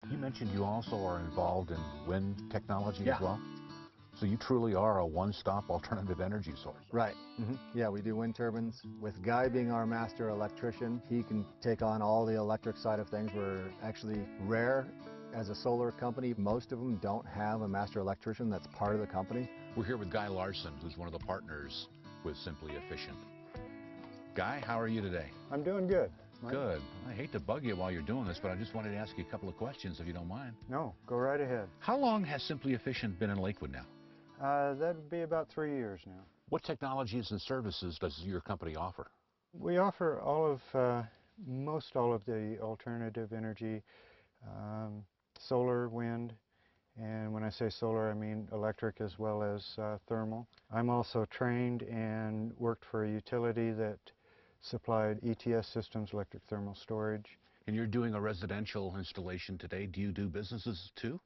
You mentioned you also are involved in wind technology Yeah. as well? So you truly are a one-stop alternative energy source. Right. Yeah, we do wind turbines. With Guy being our master electrician, he can take on all the electric side of things. We're actually rare as a solar company. Most of them don't have a master electrician that's part of the company. We're here with Guy Larson, who's one of the partners with Simply Efficient. Guy, how are you today? I'm doing good. Mike. Good. I hate to bug you while you're doing this, but I just wanted to ask you a couple of questions if you don't mind. No, go right ahead. How long has Simply Efficient been in Lakewood now? That would be about 3 years now. What technologies and services does your company offer? We offer most all of the alternative energy, solar, wind, and when I say solar, I mean electric as well as thermal. I'm also trained and worked for a utility that supplied ETS systems, electric thermal storage. And you're doing a residential installation today. Do you do businesses too?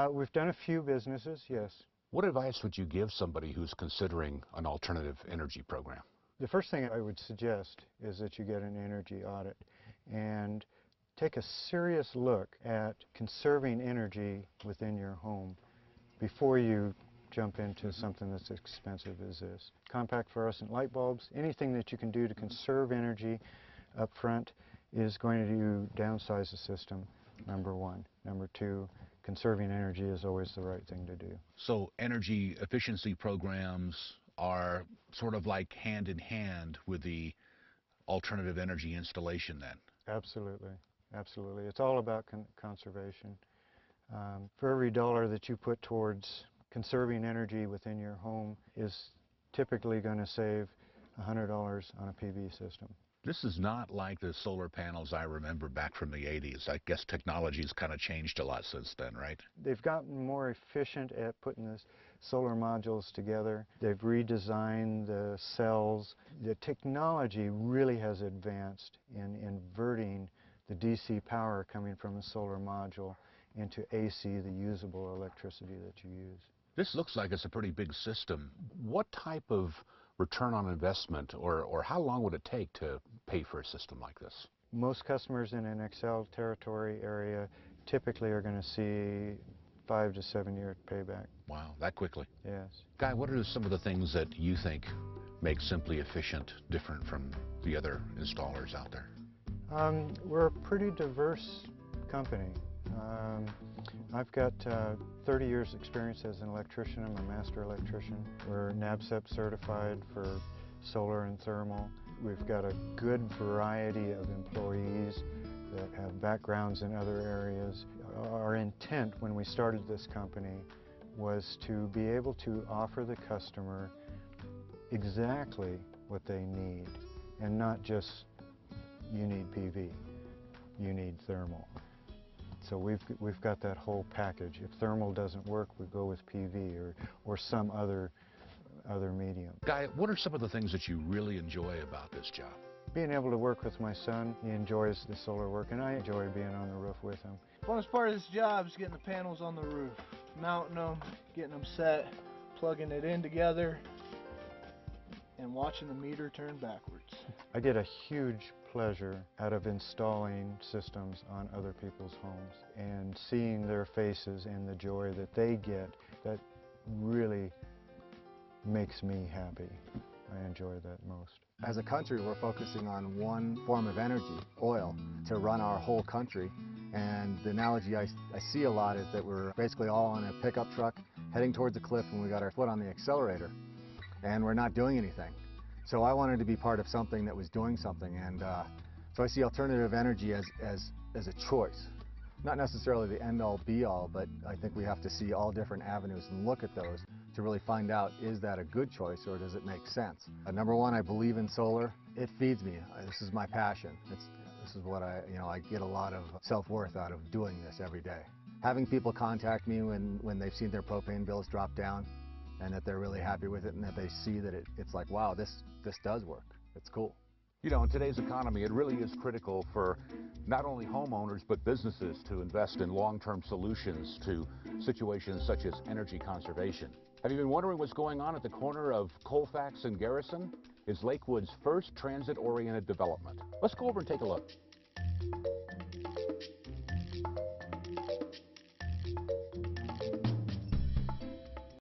We've done a few businesses, yes. What advice would you give somebody who's considering an alternative energy program? The first thing I would suggest is that you get an energy audit and take a serious look at conserving energy within your home before you jump into something that's expensive as this. Compact fluorescent light bulbs, anything that you can do to conserve energy up front is going to downsize the system, number one. Number two, conserving energy is always the right thing to do. So energy efficiency programs are sort of like hand in hand with the alternative energy installation then? Absolutely, absolutely. It's all about conservation. For every dollar that you put towards conserving energy within your home is typically going to save $100 on a PV system. This is not like the solar panels I remember back from the 80s. I guess technology's kind of changed a lot since then, right? They've gotten more efficient at putting the solar modules together. They've redesigned the cells. The technology really has advanced in inverting the DC power coming from a solar module into AC, the usable electricity that you use. This looks like it's a pretty big system. What type of return on investment or how long would it take to pay for a system like this? Most customers in an Excel territory area typically are going to see 5 to 7 year payback. Wow, that quickly? Yes. Guy, what are some of the things that you think make Simply Efficient different from the other installers out there? We're a pretty diverse company. I've got 30 years experience as an electrician. I'm a master electrician. We're NABCEP certified for solar and thermal. We've got a good variety of employees that have backgrounds in other areas. Our intent when we started this company was to be able to offer the customer exactly what they need and not just you need PV, you need thermal. So we've got that whole package. If thermal doesn't work, we go with PV or some other medium. Guy, what are some of the things that you really enjoy about this job? Being able to work with my son, he enjoys the solar work, and I enjoy being on the roof with him. The funnest part of this job is getting the panels on the roof, mounting them, getting them set, plugging it in together, and watching the meter turn backwards. I get a huge pleasure out of installing systems on other people's homes and seeing their faces and the joy that they get. That really makes me happy. I enjoy that most. As a country, we're focusing on one form of energy, oil, to run our whole country. And the analogy I see a lot is that we're basically all on a pickup truck heading towards a cliff and we got our foot on the accelerator and we're not doing anything. So I wanted to be part of something that was doing something, and so I see alternative energy as a choice. Not necessarily the end-all be-all, but I think we have to see all different avenues and look at those to really find out, is that a good choice or does it make sense? Number one, I believe in solar. It feeds me. This is my passion. This is what I get a lot of self-worth out of doing this every day. Having people contact me when they've seen their propane bills drop down and that they're really happy with it and that they see that it's like, wow, this does work. It's cool. You know, in today's economy, it really is critical for not only homeowners but businesses to invest in long-term solutions to situations such as energy conservation. Have you been wondering what's going on at the corner of Colfax and Garrison? It's Lakewood's first transit-oriented development. Let's go over and take a look.